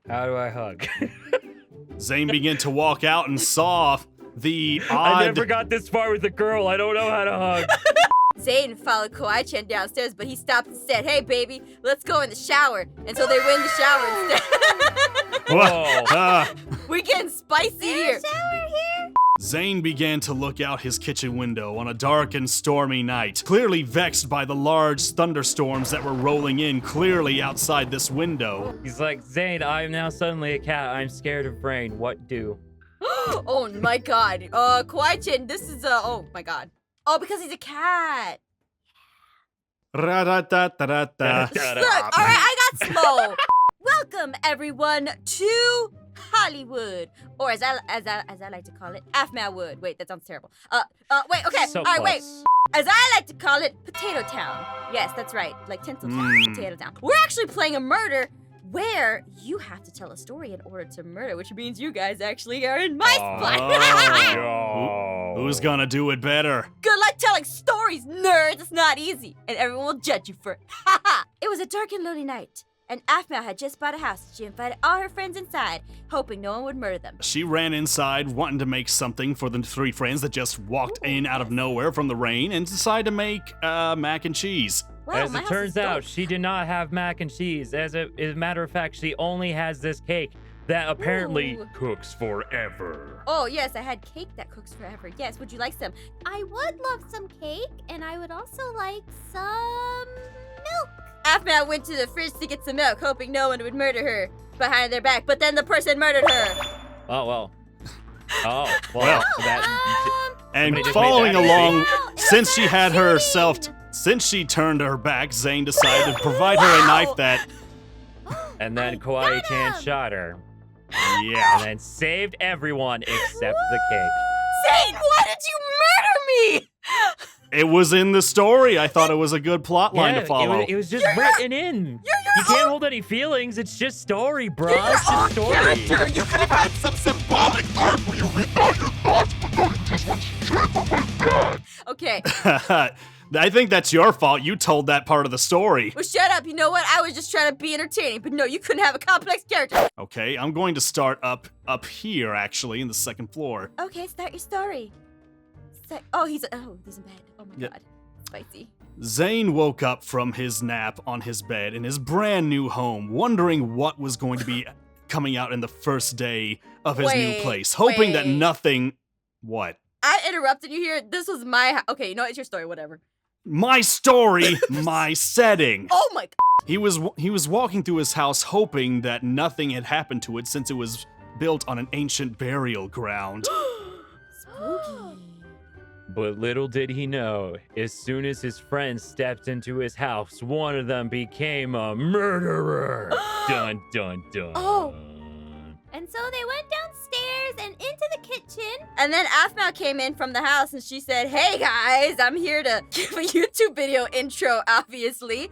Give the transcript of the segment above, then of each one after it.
How do I hug? Zane began to walk out and saw the I odd... never got this far with a girl. I don't know how to hug. Zane followed Kawaii-chan downstairs, but he stopped and said, "Hey, baby, let's go in the shower." And so they went in the shower instead. Whoa. We're getting spicy here. Zane began to look out his kitchen window on a dark and stormy night, clearly vexed by the large thunderstorms that were rolling in clearly outside this window. He's like, Zane, I am now suddenly a cat. I'm scared of rain. What do? Oh my god. Kawaii-chan, this is, oh my god. Oh, because he's a cat. Ra-da-da-da-da-da. Look, all right, I got slow. Welcome, everyone, to Hollywood, or as I like to call it, Aphmau Wood. Wait, that sounds terrible. Wait, okay, So all right, wait. close. As I like to call it, Potato Town. Yes, that's right, like Tinseltown, Potato Town. We're actually playing a murder where you have to tell a story in order to murder, which means you guys actually are in my spot. Oh. Who's gonna do it better? Good luck telling stories, nerds. It's not easy, and everyone will judge you for it. It was a dark and lonely night, and Aphmau had just bought a house. She invited all her friends inside, hoping no one would murder them. She ran inside, wanting to make something for the three friends that just walked in out of nowhere from the rain and decided to make mac and cheese. Wow, As my it house turns is out, dope. she did not have mac and cheese. As a matter of fact, she only has this cake that apparently Ooh. cooks forever. Oh, yes, I had cake that cooks forever. Yes, would you like some? I would love some cake, and I would also like some milk. Aphmau went to the fridge to get some milk, hoping no one would murder her behind their back, but then the person murdered her. Oh, well. Oh, well. Well. that, And Somebody just following made that along, Ow, since she that's had cheating. herself, since she turned her back, Zane decided to provide her a knife that, and then I Kawaii-chan got him. shot her. yeah. And then saved everyone except the cake. Zane, why did you murder me? It was in the story. I thought it was a good plot line to follow. It was just written in. You can't hold any feelings. It's just story, bro. It's just story. You could have had some symbolic art where you rethought your thoughts, but no, you just went straight for my dad. Okay, I think that's your fault. You told that part of the story. well, shut up. You know what? I was just trying to be entertaining, but no, you couldn't have a complex character. Okay, I'm going to start up here, actually, in the second floor. Okay, start your story. He's in bed. Oh my Yeah. god, spicy. Zane woke up from his nap on his bed in his brand new home, wondering what was going to be coming out in the first day of his new Wait, place, hoping that wait. nothing... What? I interrupted you here. This was my house. Okay, you know, it's your story, whatever. My story, my setting. Oh my god. He was walking through his house hoping that nothing had happened to it since it was built on an ancient burial ground. Spooky. But little did he know, as soon as his friends stepped into his house, one of them became a murderer. Dun, dun, dun. Oh. And so they went downstairs and into the kitchen. And then Aphmau came in from the house and she said, "Hey guys, I'm here to give a YouTube video intro, obviously."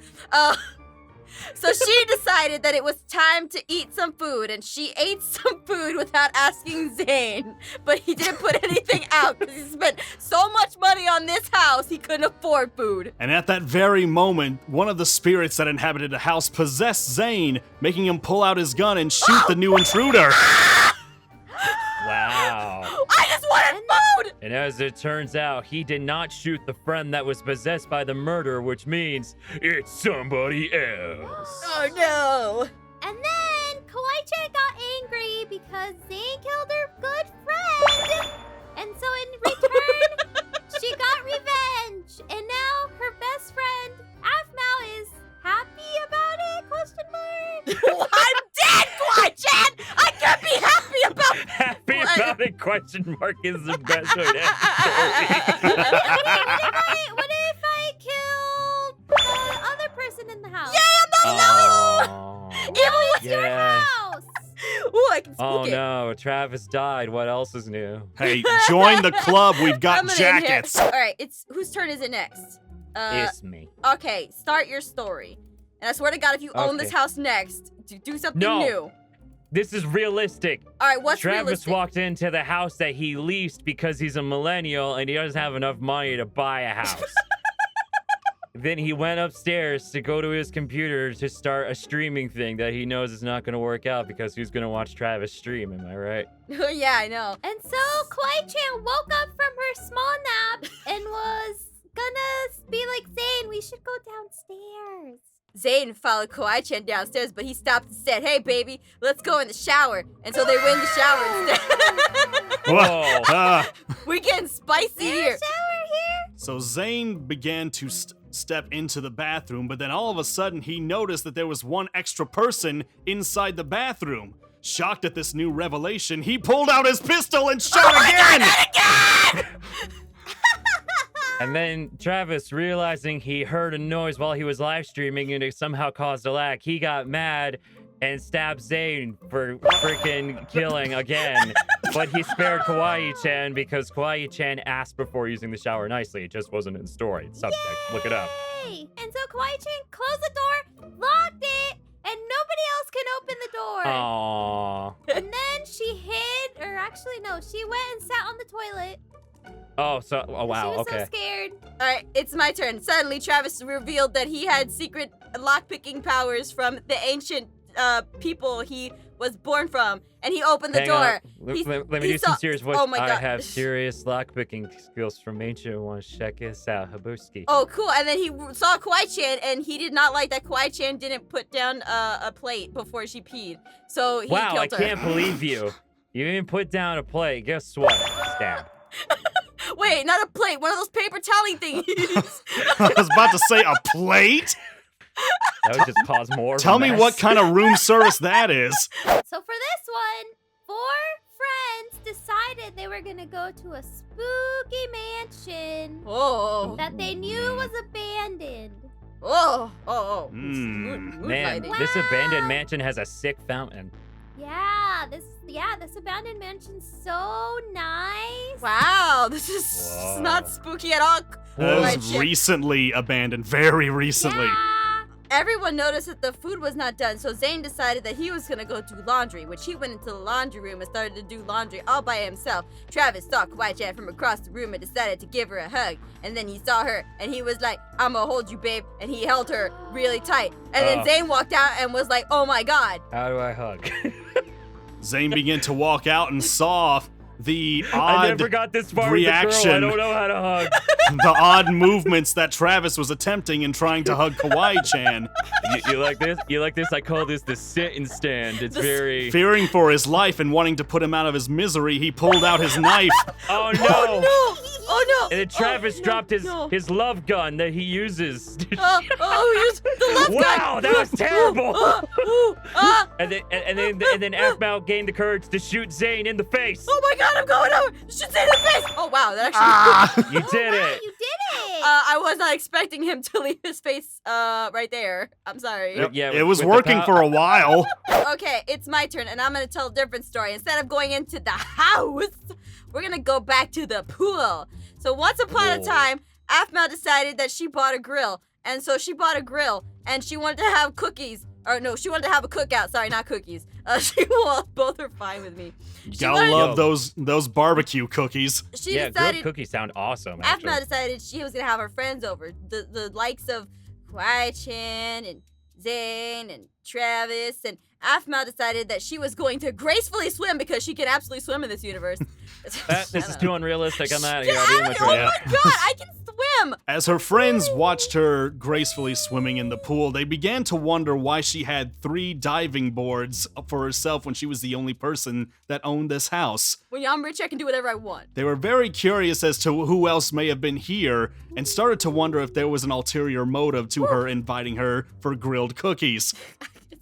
So she decided that it was time to eat some food, and she ate some food without asking Zane. But he didn't put anything out because he spent so much money on this house he couldn't afford food. And at that very moment, one of the spirits that inhabited the house possessed Zane, making him pull out his gun and shoot the new intruder. Wow. I just wanted food! And as it turns out, he did not shoot the friend that was possessed by the murder, which means it's somebody else. Oh no! And then Kawaii-chan got angry because Zane killed her good friend. And so in return, she got revenge. And now her best friend, Aphmau, is happy about it? Question mark. I'm dead, Kawaii-chan! I can't be happy about Happy What? about it? Question mark is the best way to end the story. What if I killed the other person in the house? Oh, Even with Your yeah. house. Ooh, I can spook Oh it. no, Travis died. What else is new? Hey, join the club. We've got Coming in here. jackets. All right, it's whose turn is it next? It's me. Okay, start your story. And I swear to God, if you own this Okay. house next, do something No. new. This is realistic. All right, what's Travis realistic? walked into the house that he leased because he's a millennial and he doesn't have enough money to buy a house. then he went upstairs to go to his computer to start a streaming thing that he knows is not going to work out because who's going to watch Travis stream? Am I right? Oh, yeah, I know. And so Kawaii-chan woke up from her small nap and was gonna be like, Zane, we should go downstairs. Zane followed Kawaii-chan downstairs, but he stopped and said, hey, baby, let's go in the shower. And so they went in the shower instead. Whoa. We're getting spicy here. Shower here? So Zane began to step into the bathroom, but then all of a sudden he noticed that there was one extra person inside the bathroom. Shocked at this new revelation, he pulled out his pistol and shot again! And then Travis, realizing he heard a noise while he was live streaming and it somehow caused a lag, he got mad and stabbed Zane for freaking killing again. But he spared Kawaii-chan because Kawaii-chan asked before using the shower nicely. It just wasn't in story. Subject. Look it up. Yay! And so Kawaii-chan closed the door, locked it, and nobody else can open the door. Aww. And then she hid, or actually no, she went and sat on the toilet. Oh, wow, She was okay. so scared. All right, it's my turn. Suddenly, Travis revealed that he had secret lockpicking powers from the ancient people he was born from, and he opened the Hang door. on. Let me he do some saw- serious voice. Oh my I God. have serious lockpicking skills from ancient ones. Check this out, Habuski. Oh, cool. And then he saw Kawaii-chan, and he did not like that Kawaii-chan didn't put down a plate before she peed. So he Wow, I killed her. can't believe you. You didn't put down a plate. Guess what? Stab. Wait, not a plate. One of those paper toweling thingies. I was about to say a plate? That would just cause more. of a Tell me mess. what kind of room service that is. So for this one, 4 friends decided they were gonna go to a spooky mansion Oh. that they knew was abandoned. Oh. Mm. Man, Moonlighting. this abandoned mansion has a sick fountain. This abandoned mansion's so nice. Wow, this is Whoa. not spooky at all. That Right, was Chip. recently abandoned, very recently. Yeah. Everyone noticed that the food was not done, so Zane decided that he was gonna go do laundry, which he went into the laundry room and started to do laundry all by himself. Travis saw Kawaii-chan from across the room and decided to give her a hug. And then he saw her, and he was like, I'ma hold you, babe. And he held her really tight. And then Oh. Zane walked out and was like, oh my God. How do I hug? Zane began to walk out and saw the I odd never got this far reaction. with the girl. I don't know how to hug. the odd movements that Travis was attempting in trying to hug Kawaii-chan. You like this? You like this? I call this the sit and stand. It's very. Fearing for his life and wanting to put him out of his misery, he pulled out his knife. Oh no! Oh no! And then Travis no, dropped no. his love gun that he uses. Here's the left Wow, that was terrible. Ah. and then Aphmau gained the courage to shoot Zane in the face. Oh my God, I'm going over. Should say the face. Oh wow, that actually. Ah! You did Wow, it. you did it. I was not expecting him to leave his face right there. I'm sorry. Yeah, It was with the working pow- for a while. Okay, it's my turn, and I'm gonna tell a different story. Instead of going into the house, we're gonna go back to the pool. So once upon a Whoa. time, Aphmau decided that she bought a grill, and so she bought a grill, and she wanted to have cookies. Or no, she wanted to have a cookout. Sorry, not cookies. Both are fine with me. Gotta wanted- love those barbecue cookies. She Yeah, grilled decided. cookies sound awesome. Actually. Aphmau decided she was gonna have her friends over, the likes of Kawaii-chan and Zane and Travis, and Aphmau decided that she was going to gracefully swim because she can absolutely swim in this universe. This is too unrealistic. I'm out of here. I'll be in my Oh truck. my God, I can swim! As her friends watched her gracefully swimming in the pool, they began to wonder why she had 3 diving boards for herself when she was the only person that owned this house. When I'm rich, I can do whatever I want. They were very curious as to who else may have been here and started to wonder if there was an ulterior motive to her inviting her for grilled cookies.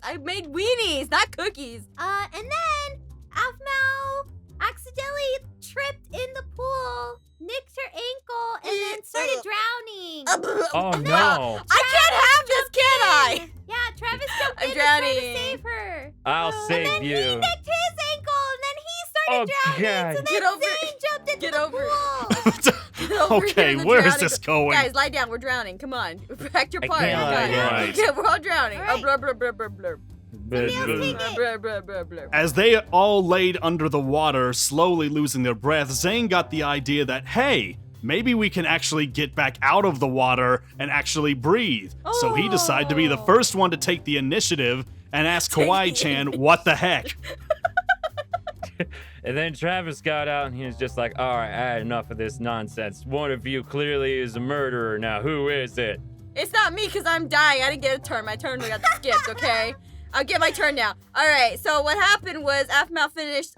I made weenies, not cookies. And then Aphmau accidentally tripped in the pool, nicked her ankle, and then started drowning. Oh No. no! I can't have this, can I? Yeah, Travis jumped I'm in and tried to drowning. save her. I'll And save then he you. nicked his ankle, and then he started Oh, drowning. God. So then Get over Zane it. jumped into Get the over it. pool. Get over Okay, here in the where is drowning this pool. going? Guys, lie down. We're drowning. Come on. Act your I part. can't We're lie drowning. down. Right. Yeah, we're all drowning. All right. Blur, blur, blur, blur, blur. Somebody else take it. Blur, blur, blur, blur. As they all laid under the water, slowly losing their breath, Zane got the idea that, hey, maybe we can actually get back out of the water and actually breathe. So he decided to be the first one to take the initiative and ask Kawaii-chan what the heck. And then Travis got out and he was just like, all right, I had enough of this nonsense. One of you clearly is a murderer. Now, who is it? It's not me because I'm dying. I didn't get a turn. My turn got skipped, okay? I'll get my turn now. All right, so what happened was Aphmau finished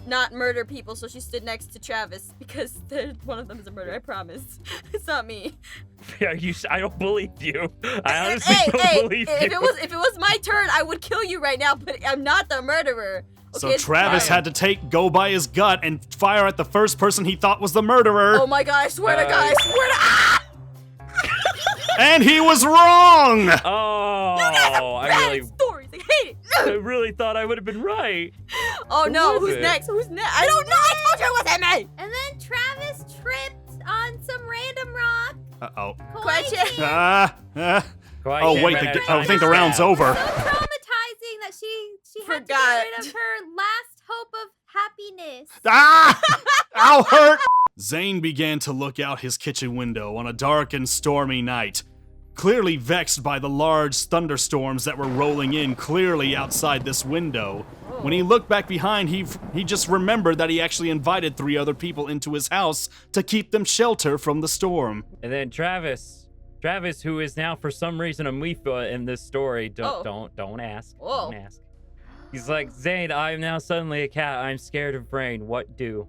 not murder people, so she stood next to Travis because one of them is a murderer, I promise. It's not me. I don't believe you. I honestly don't believe you. If it was my turn, I would kill you right now, but I'm not the murderer. Okay, so Travis had to go by his gut and fire at the first person he thought was the murderer. Oh my god, I swear to God, I swear to ah! And he was wrong! Oh, Stories. I hate it. I really thought I would have been right. Oh no, was who's it? next? Who's next? I don't know. I told you it wasn't me. And then Travis tripped on some random rock. Uh-oh. Kawaii-chan. Oh, wait, I think the round's over. So traumatizing that she had to Forgot. get rid of her last hope of happiness. Ah! Ow, hurt! Zane began to look out his kitchen window on a dark and stormy night, clearly vexed by the large thunderstorms that were rolling in clearly outside this window. When he looked back behind, he just remembered that he actually invited 3 other people into his house to keep them shelter from the storm. And then Travis, who is now for some reason a Mifa in this story, don't ask. Whoa. Don't ask. He's like, Zane, I am now suddenly a cat. I'm scared of rain. What do?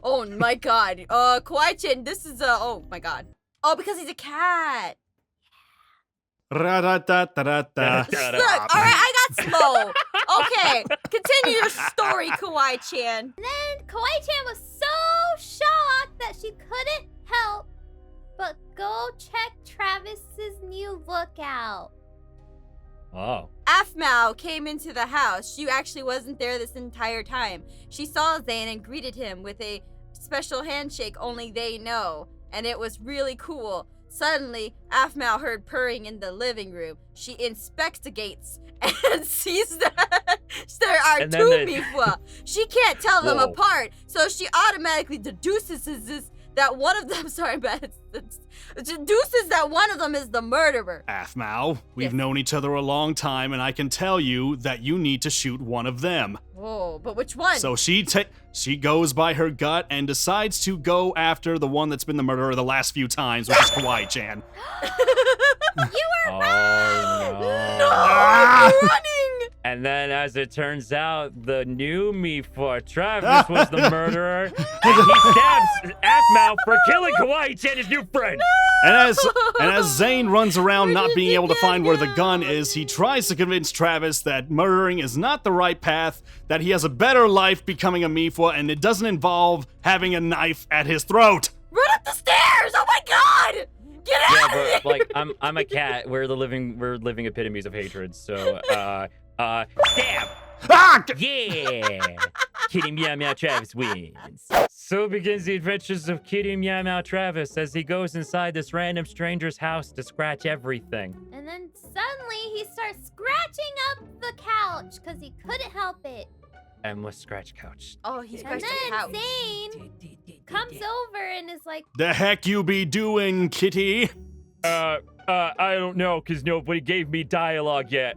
Oh my god. Kawaii-chan, this is oh my god. Oh, because he's a cat. Ra-da-da-da-da-da. Look, alright, I got slow. Okay, continue your story, Kawaii-chan. And then Kawaii-chan was so shocked that she couldn't help but go check Travis's new lookout. Oh. Aphmau came into the house. She actually wasn't there this entire time. She saw Zane and greeted him with a special handshake only they know, and it was really cool. Suddenly, Aphmau heard purring in the living room. That investigates and sees that there are And 2 then Mifa. She can't tell them Whoa. apart, so she automatically deduces that one of them, sorry, but deduces that one of them is the murderer. Aphmau, we've Yes. known each other a long time, and I can tell you that you need to shoot one of them. Whoa, but which one? So she goes by her gut and decides to go after the one that's been the murderer the last few times, which is Kawaii-chan. You were Oh, wrong! No, Ah! I'm running! And then, as it turns out, the new Mifa, Travis, was the murderer, and he stabs Aphmau for killing Kawaii-chan, his new friend. And as Zane runs around not being able to find where the gun is, he tries to convince Travis that murdering is not the right path, that he has a better life becoming a Mifa, and it doesn't involve having a knife at his throat. Run up the stairs! Oh my god! Get out Yeah, of here! but like I'm a cat. We're living epitomes of hatred. So stab. Ah! Yeah! Kitty Meow Meow Travis wins. So begins the adventures of Kitty Meow Meow Travis as he goes inside this random stranger's house to scratch everything. And then suddenly he starts scratching up the couch because he couldn't help it. Endless scratch couch. Oh, he And scratched then the couch. Zane comes over and is like, The heck you be doing, kitty? I don't know, cause nobody gave me dialogue yet.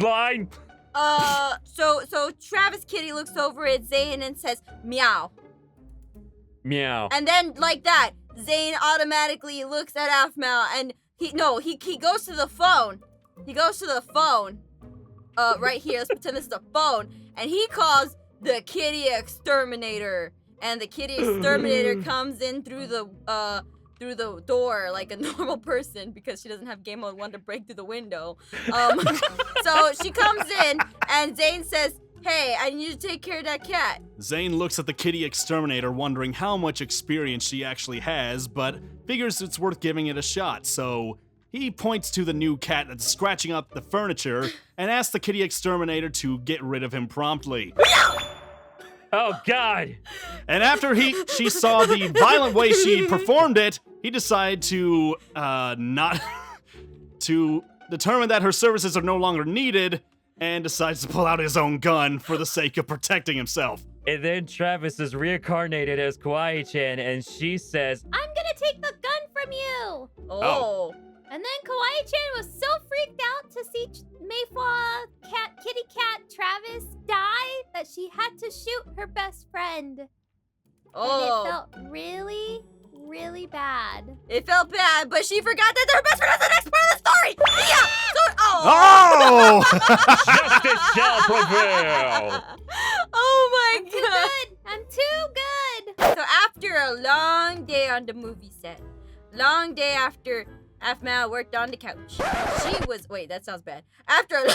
Line. So Travis Kitty looks over at Zane and says, meow. Meow. And then, like that, Zane automatically looks at Aphmau and he goes to the phone. He goes to the phone. Right here, let's pretend this is the phone. And he calls the Kitty Exterminator. And the Kitty Exterminator comes in through the door like a normal person because she doesn't have game mode 1 to break through the window. So she comes in and Zane says, hey, I need you to take care of that cat. Zane looks at the Kitty Exterminator wondering how much experience she actually has, but figures it's worth giving it a shot, so he points to the new cat that's scratching up the furniture and asks the Kitty Exterminator to get rid of him promptly. Oh God. And after she saw the violent way she performed it, he decided to to determine that her services are no longer needed and decides to pull out his own gun for the sake of protecting himself. And then Travis is reincarnated as Kawaii-chan, and she says, I'm gonna take the gun from you. Oh. And then Kawaii-chan was so freaked out to see Mayfwa, kitty cat Travis die that she had to shoot her best friend. And it felt really, really bad. It felt bad, but she forgot that her best friend was the next part of the story. Yeah. So, Oh! justice shall prevail. Oh my Too god. good. I'm too good. So after a long day on the movie set, long day after Aphmau worked on the couch, she was that sounds bad. After a long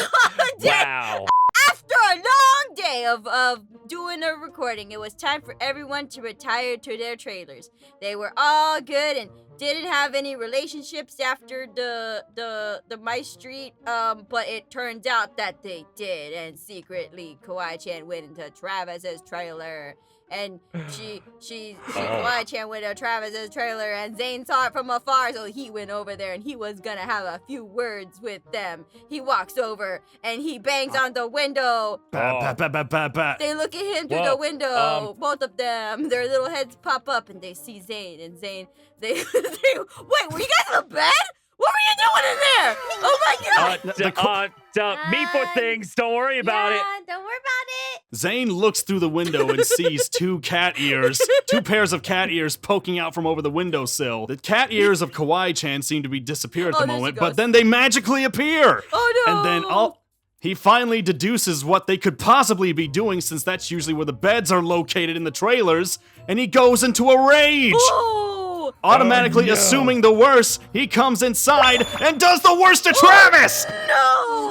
day, Wow. after a long day of doing a recording, it was time for everyone to retire to their trailers. They were all good and didn't have any relationships after the Mice Street, but it turns out that they did, and secretly Kawaii-chan went into Travis's trailer. And Kawaii-chan went to Travis's trailer, and Zane saw it from afar, so he went over there, and he was gonna have a few words with them. He walks over, and he bangs on the window. Bat, bat, bat, bat, bat. They look at him through Well, the window, both of them. Their little heads pop up, and they see Zane, and Zane, they wait, were you guys in the bed? What were you doing in there? Oh my god! Me for things. Don't worry about it. Don't worry about it. Zane looks through the window and sees two pairs of cat ears poking out from over the windowsill. The cat ears of Kawaii-chan seem to be disappear at the there she moment, goes. but then they magically appear. Oh no! And then he finally deduces what they could possibly be doing, since that's usually where the beds are located in the trailers, and he goes into a rage. Oh! Automatically Oh, no. assuming the worst, he comes inside and does the worst to Travis! No!